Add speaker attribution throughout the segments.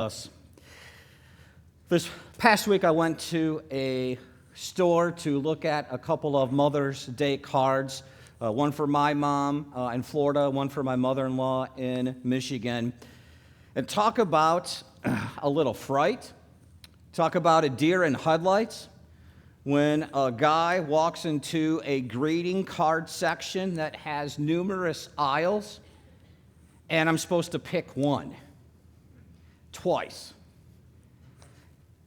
Speaker 1: us. This past week I went to a store to look at a couple of Mother's Day cards, one for my mom in Florida, one for my mother-in-law in Michigan, and talk about a little fright, talk about a deer in headlights when a guy walks into a greeting card section that has numerous aisles, and I'm supposed to pick one. Twice.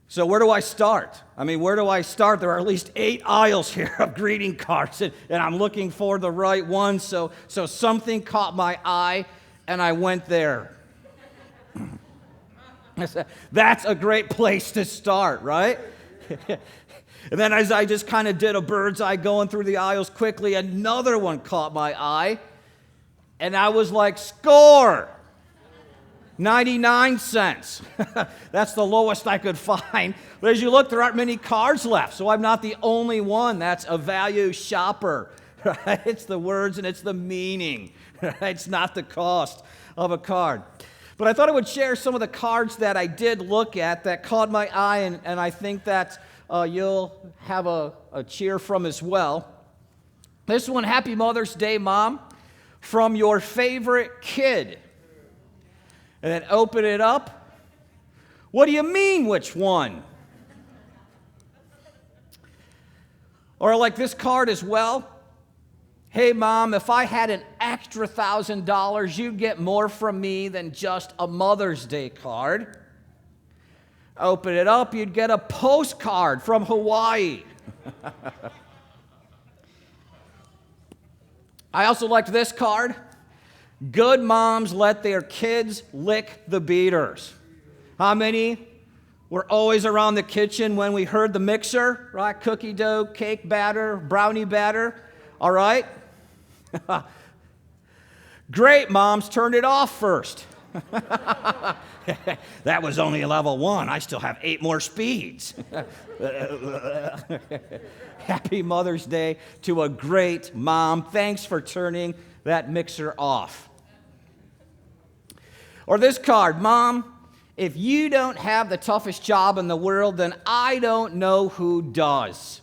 Speaker 1: So where do I start? Where do I start? There are at least 8 aisles here of greeting cards, and I'm looking for the right one, so something caught my eye, and I went there. That's a great place to start, right? And then as I just kind of did a bird's eye going through the aisles quickly, another one caught my eye, and I was like, score! 99 cents. That's the lowest I could find. But as you look, there aren't many cards left, so I'm not the only one that's a value shopper. Right? It's the words and it's the meaning. Right? It's not the cost of a card. But I thought I would share some of the cards that I did look at that caught my eye, and I think that you'll have a cheer from as well. This one, Happy Mother's Day, Mom, from your favorite kid. And then open it up. What do you mean, which one? Or like this card as well. Hey, Mom, if I had an extra $1,000, you'd get more from me than just a Mother's Day card. Open it up, you'd get a postcard from Hawaii. I also liked this card. Good moms let their kids lick the beaters. How many were always around the kitchen when we heard the mixer, right? Cookie dough, cake batter, brownie batter, all right? Great moms turned it off first. That was only level 1. I still have 8 more speeds. Happy Mother's Day to a great mom. Thanks for turning that mixer off. Or this card, Mom, if you don't have the toughest job in the world, then I don't know who does.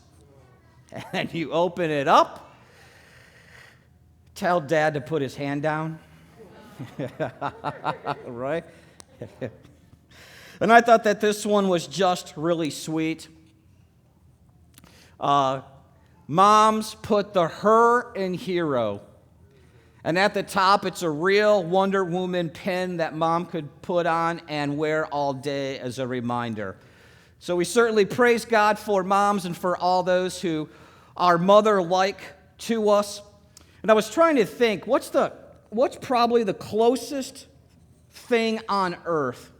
Speaker 1: And you open it up, tell Dad to put his hand down. Right? And I thought that this one was just really sweet. Moms put the her in hero. And at the top, it's a real Wonder Woman pin that Mom could put on and wear all day as a reminder. So we certainly praise God for moms and for all those who are mother-like to us. And I was trying to think, what's probably the closest thing on earth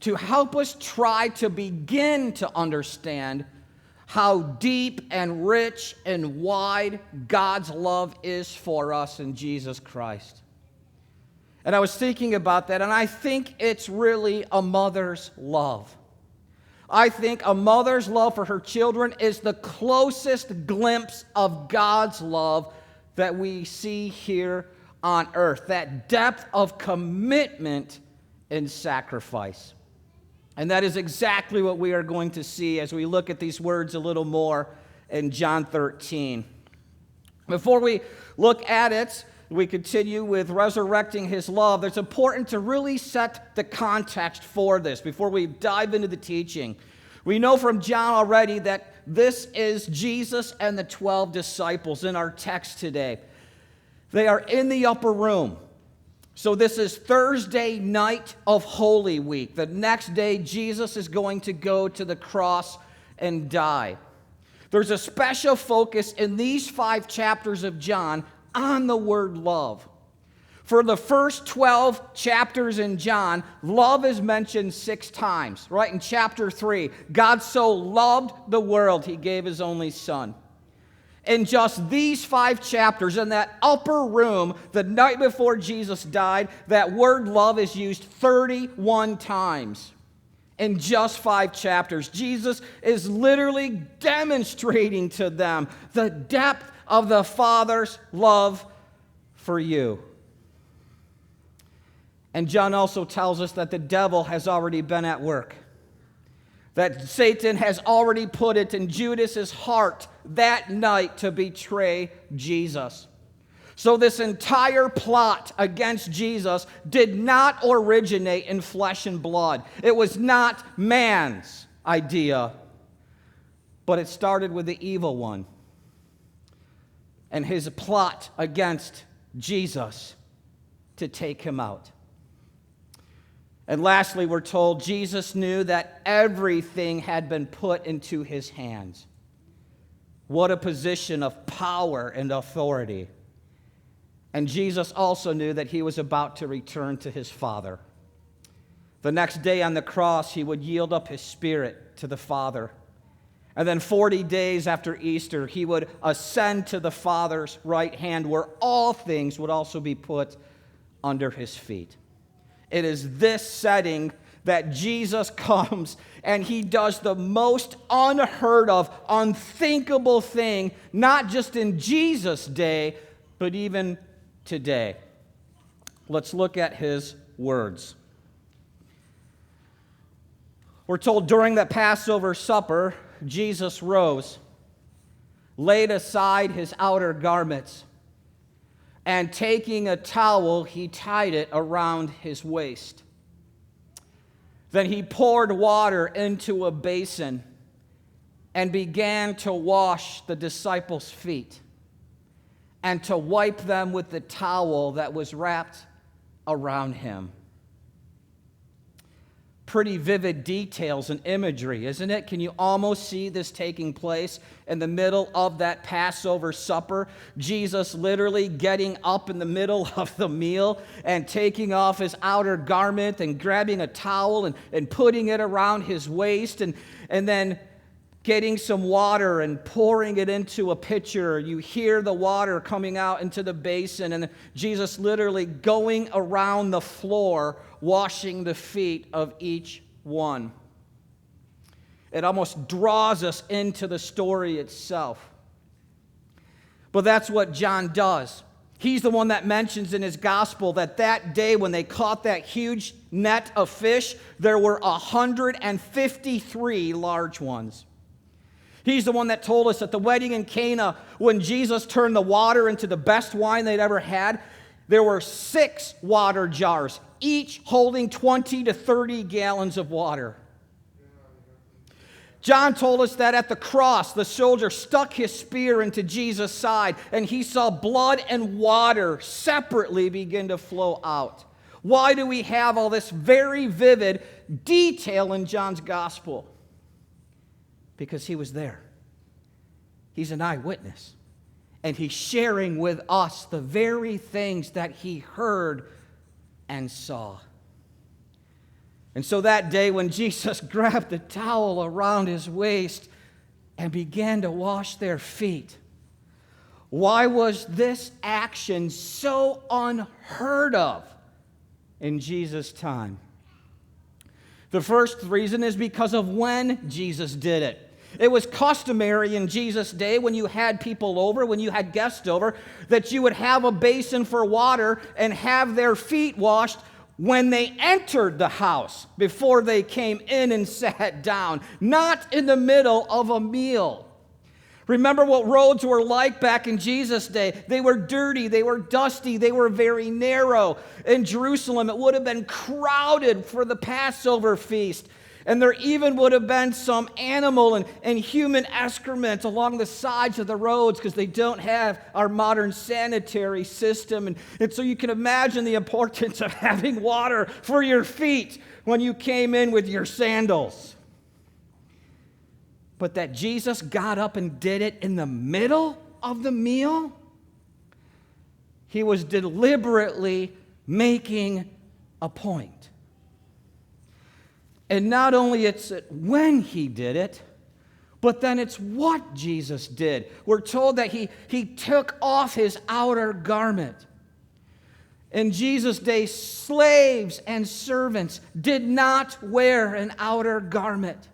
Speaker 1: to help us try to begin to understand how deep and rich and wide God's love is for us in Jesus Christ. And I was thinking about that, and I think it's really a mother's love. I think a mother's love for her children is the closest glimpse of God's love that we see here on earth, that depth of commitment and sacrifice. And that is exactly what we are going to see as we look at these words a little more in John 13. Before we look at it, we continue with resurrecting his love. It's important to really set the context for this before we dive into the teaching. We know from John already that this is Jesus and the 12 disciples in our text today. They are in the upper room. So this is Thursday night of Holy Week. The next day, Jesus is going to go to the cross and die. There's a special focus in these 5 chapters of John on the word love. For the first 12 chapters in John, love is mentioned 6 times. Right in chapter 3, God so loved the world, he gave his only son. In just these 5 chapters, in that upper room, the night before Jesus died, that word love is used 31 times. In just 5 chapters, Jesus is literally demonstrating to them the depth of the Father's love for you. And John also tells us that the devil has already been at work, that Satan has already put it in Judas's heart that night to betray Jesus. So this entire plot against Jesus did not originate in flesh and blood. It was not man's idea, but it started with the evil one and his plot against Jesus to take him out. And lastly, we're told Jesus knew that everything had been put into his hands. What a position of power and authority. And Jesus also knew that he was about to return to his Father. The next day on the cross, he would yield up his spirit to the Father. And then 40 days after Easter, he would ascend to the Father's right hand, where all things would also be put under his feet. It is this setting that Jesus comes and he does the most unheard of, unthinkable thing, not just in Jesus' day, but even today. Let's look at his words. We're told during the Passover supper, Jesus rose, laid aside his outer garments, and taking a towel, he tied it around his waist. Then he poured water into a basin and began to wash the disciples' feet and to wipe them with the towel that was wrapped around him. Pretty vivid details and imagery, isn't it? Can you almost see this taking place in the middle of that Passover supper? Jesus literally getting up in the middle of the meal and taking off his outer garment and grabbing a towel and putting it around his waist and then getting some water and pouring it into a pitcher. You hear the water coming out into the basin, and Jesus literally going around the floor, washing the feet of each one. It almost draws us into the story itself. But that's what John does. He's the one that mentions in his gospel that day when they caught that huge net of fish, there were 153 large ones. He's the one that told us at the wedding in Cana, when Jesus turned the water into the best wine they'd ever had, there were 6 water jars, each holding 20 to 30 gallons of water. John told us that at the cross, the soldier stuck his spear into Jesus' side, and he saw blood and water separately begin to flow out. Why do we have all this very vivid detail in John's gospel? Because he was there. He's an eyewitness. And he's sharing with us the very things that he heard and saw. And so that day when Jesus grabbed the towel around his waist and began to wash their feet, why was this action so unheard of in Jesus' time? The first reason is because of when Jesus did it. It was customary in Jesus' day when you had people over, when you had guests over, that you would have a basin for water and have their feet washed when they entered the house, before they came in and sat down, not in the middle of a meal. Remember what roads were like back in Jesus' day. They were dirty, they were dusty, they were very narrow. In Jerusalem, it would have been crowded for the Passover feast. And there even would have been some animal and human excrement along the sides of the roads, because they don't have our modern sanitary system. And so you can imagine the importance of having water for your feet when you came in with your sandals. But that Jesus got up and did it in the middle of the meal, he was deliberately making a point. And not only it's when he did it, but then it's what Jesus did. We're told that he took off his outer garment. In Jesus' day, slaves and servants did not wear an outer garment.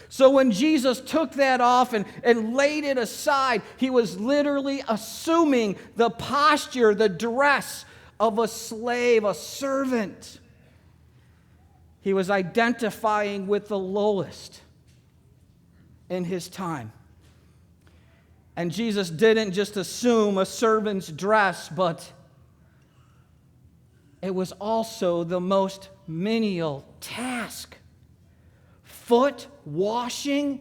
Speaker 1: So when Jesus took that off and laid it aside, he was literally assuming the posture, the dress of a slave, a servant. He was identifying with the lowest in his time. And Jesus didn't just assume a servant's dress, but it was also the most menial task. Foot washing,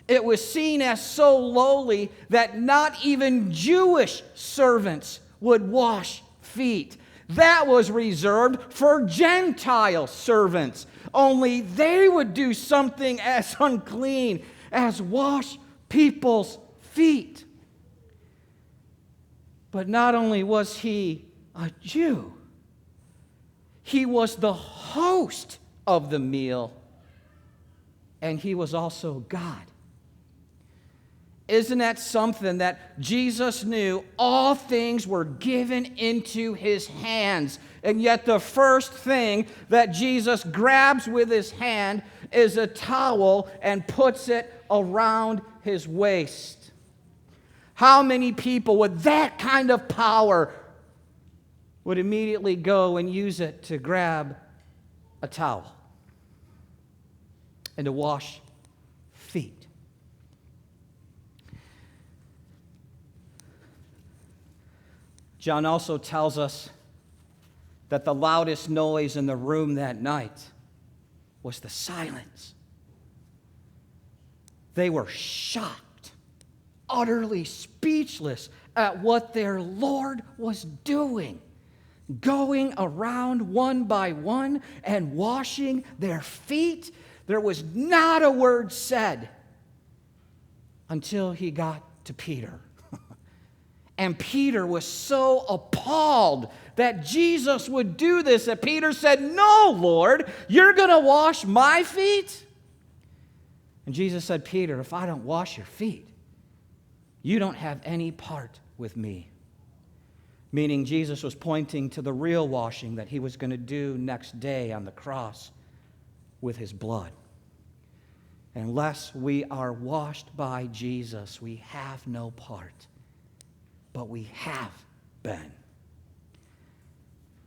Speaker 1: it was seen as so lowly that not even Jewish servants would wash feet. That was reserved for Gentile servants. Only they would do something as unclean as wash people's feet. But not only was he a Jew, he was the host of the meal, and he was also God. Isn't that something that Jesus knew all things were given into his hands? And yet the first thing that Jesus grabs with his hand is a towel and puts it around his waist. How many people with that kind of power would immediately go and use it to grab a towel and to wash feet? John also tells us that the loudest noise in the room that night was the silence. They were shocked, utterly speechless at what their Lord was doing, going around one by one and washing their feet. There was not a word said until he got to Peter. And Peter was so appalled that Jesus would do this that Peter said, "No, Lord, you're going to wash my feet?" And Jesus said, "Peter, if I don't wash your feet, you don't have any part with me." Meaning Jesus was pointing to the real washing that he was going to do next day on the cross with his blood. Unless we are washed by Jesus, we have no part. But we have been.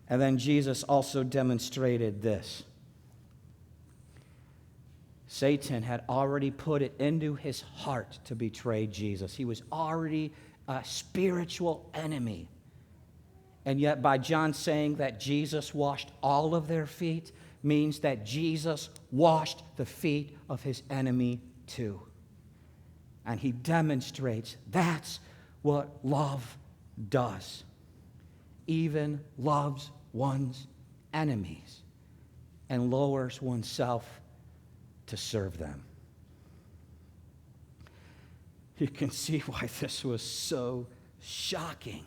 Speaker 1: And then Jesus also demonstrated this. Satan had already put it into his heart to betray Jesus. He was already a spiritual enemy. And yet by John saying that Jesus washed all of their feet means that Jesus washed the feet of his enemy too. And he demonstrates that's what love does. Even loves one's enemies and lowers oneself to serve them. You can see why this was so shocking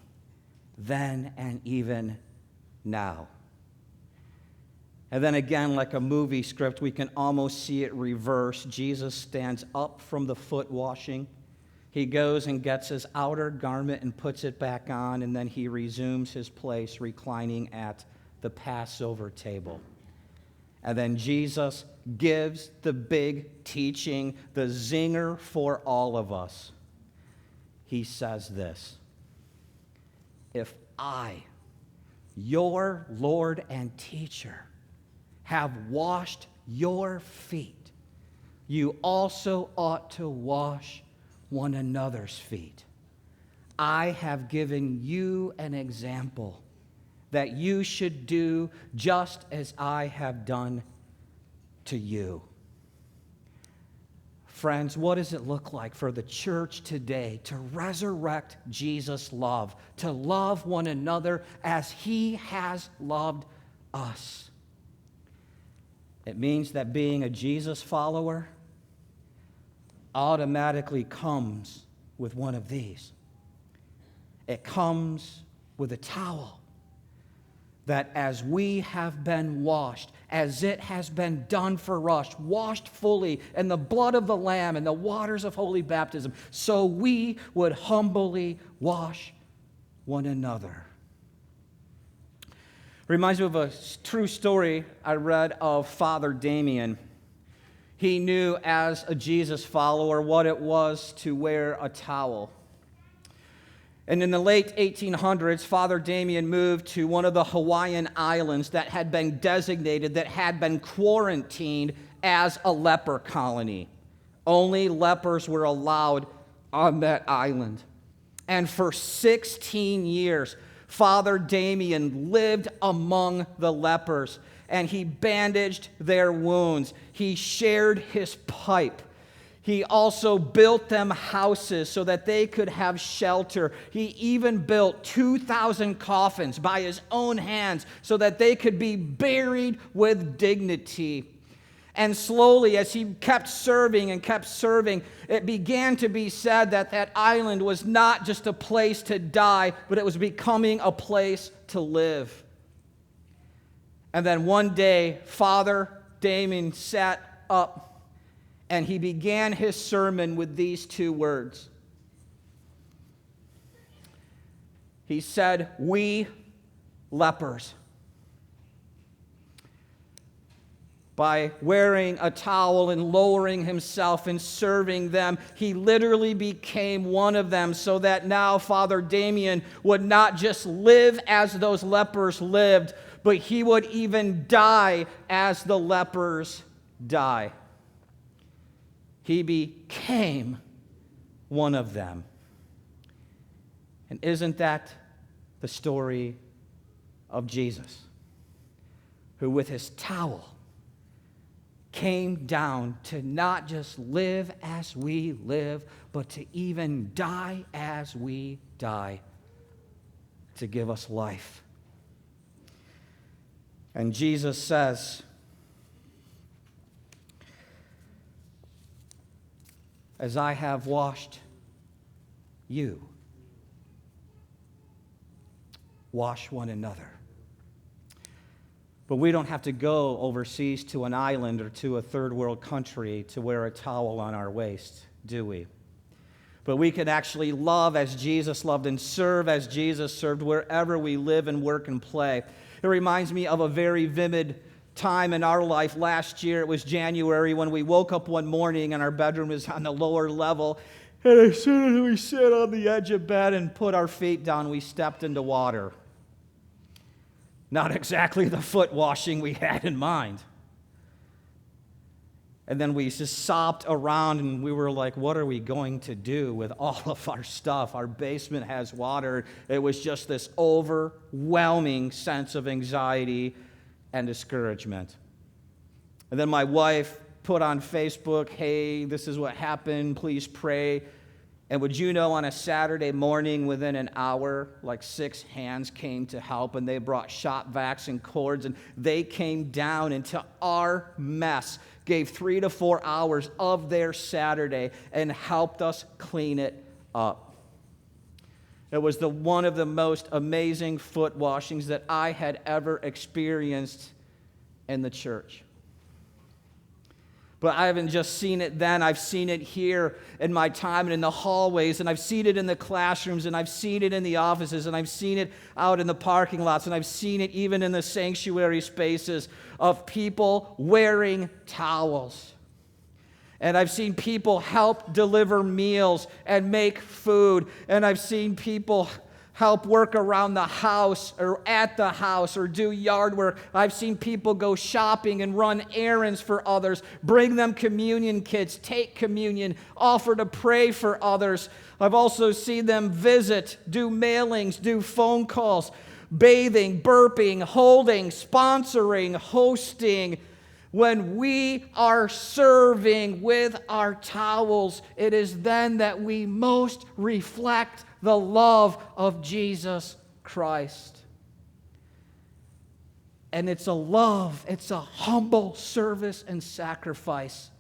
Speaker 1: then and even now. And then again, like a movie script, we can almost see it reverse. Jesus stands up from the foot washing. He goes and gets his outer garment and puts it back on, and then he resumes his place reclining at the Passover table. And then Jesus gives the big teaching, the zinger for all of us. He says this: "If I, your Lord and teacher, have washed your feet, you also ought to wash one another's feet. I have given you an example that you should do just as I have done to you." Friends, what does it look like for the church today to resurrect Jesus' love, to love one another as he has loved us? It means that being a Jesus follower automatically comes with one of these. It comes with a towel that as we have been washed, as it has been done for us, washed fully in the blood of the Lamb and the waters of holy baptism, so we would humbly wash one another. Reminds me of a true story I read of Father Damien. He knew as a Jesus follower what it was to wear a towel. And in the late 1800s, Father Damien moved to one of the Hawaiian islands that had been designated, that had been quarantined as a leper colony. Only lepers were allowed on that island. And for 16 years, Father Damien lived among the lepers, and he bandaged their wounds. He shared his pipe. He also built them houses so that they could have shelter. He even built 2,000 coffins by his own hands so that they could be buried with dignity. And slowly, as he kept serving, it began to be said that that island was not just a place to die, but it was becoming a place to live. And then one day, Father Damien sat up and he began his sermon with these two words. He said, "We lepers." By wearing a towel and lowering himself and serving them, he literally became one of them, so that now Father Damien would not just live as those lepers lived, but he would even die as the lepers die. He became one of them. And isn't that the story of Jesus, who with his towel came down to not just live as we live, but to even die as we die, to give us life. And Jesus says, "As I have washed you, wash one another." But we don't have to go overseas to an island or to a third world country to wear a towel on our waist, do we? But we can actually love as Jesus loved and serve as Jesus served wherever we live and work and play. It reminds me of a very vivid time in our life. Last year, it was January, when we woke up one morning and our bedroom is on the lower level. And as soon as we sat on the edge of bed and put our feet down, we stepped into water. Not exactly the foot washing we had in mind. And then we just sopped around and we were like, what are we going to do with all of our stuff? Our basement has water. It was just this overwhelming sense of anxiety and discouragement. And then my wife put on Facebook, "Hey, this is what happened, please pray." And would you know, on a Saturday morning, within an hour, like 6 hands came to help, and they brought shop vacs and cords, and they came down into our mess, gave 3 to 4 hours of their Saturday, and helped us clean it up. It was one of the most amazing foot washings that I had ever experienced in the church. But I haven't just seen it then. I've seen it here in my time and in the hallways, and I've seen it in the classrooms, and I've seen it in the offices, and I've seen it out in the parking lots, and I've seen it even in the sanctuary spaces of people wearing towels. And I've seen people help deliver meals and make food, and I've seen people help work around the house or at the house or do yard work. I've seen people go shopping and run errands for others, bring them communion kits, take communion, offer to pray for others. I've also seen them visit, do mailings, do phone calls, bathing, burping, holding, sponsoring, hosting. When we are serving with our towels, it is then that we most reflect the love of Jesus Christ. And it's a love, it's a humble service and sacrifice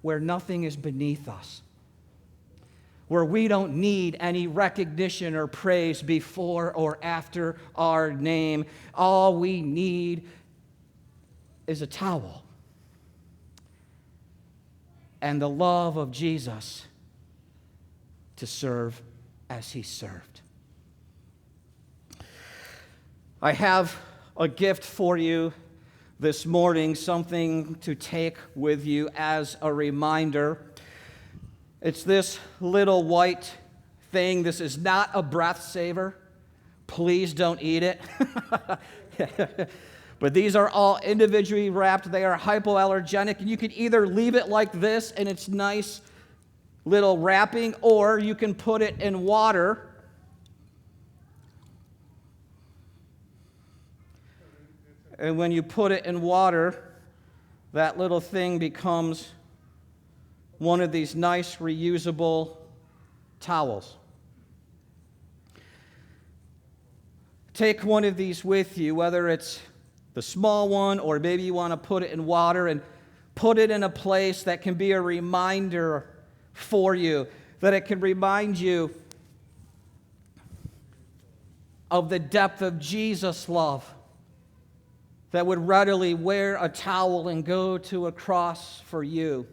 Speaker 1: where nothing is beneath us, where we don't need any recognition or praise before or after our name. All we need is a towel and the love of Jesus to serve as he served. I have a gift for you this morning, something to take with you as a reminder. It's this little white thing. This is not a breath saver. Please don't eat it. But these are all individually wrapped. They are hypoallergenic, and you can either leave it like this in its nice little wrapping, or you can put it in water. And when you put it in water, that little thing becomes one of these nice reusable towels. Take one of these with you, whether it's the small one, or maybe you want to put it in water and put it in a place that can be a reminder for you, that it can remind you of the depth of Jesus' love, that would readily wear a towel and go to a cross for you.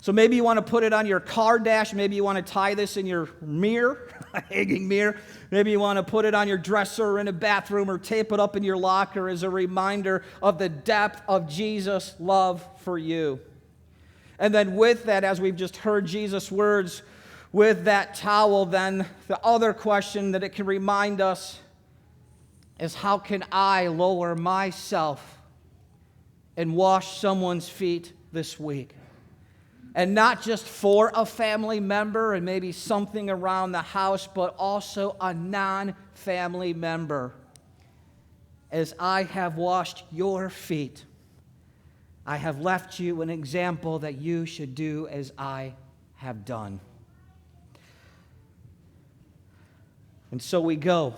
Speaker 1: So maybe you want to put it on your car dash. Maybe you want to tie this in your mirror, a hanging mirror. Maybe you want to put it on your dresser or in a bathroom, or tape it up in your locker as a reminder of the depth of Jesus' love for you. And then with that, as we've just heard Jesus' words, with that towel, then the other question that it can remind us is, how can I lower myself and wash someone's feet this week? And not just for a family member and maybe something around the house, but also a non-family member. As I have washed your feet, I have left you an example that you should do as I have done. And so we go,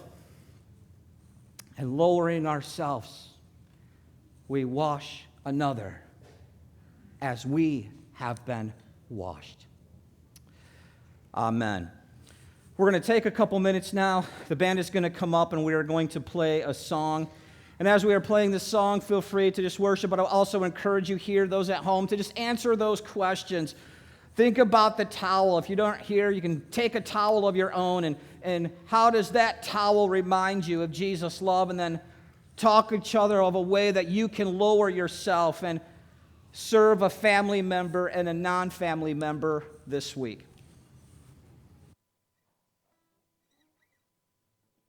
Speaker 1: and lowering ourselves, we wash another as we have been washed. Amen. We're going to take a couple minutes now. The band is going to come up, and we are going to play a song. And as we are playing this song, feel free to just worship, but I'll also encourage you here, those at home, to just answer those questions. Think about the towel. If you don't hear, you can take a towel of your own, and how does that towel remind you of Jesus' love? And then talk to each other of a way that you can lower yourself and serve a family member and a non-family member this week.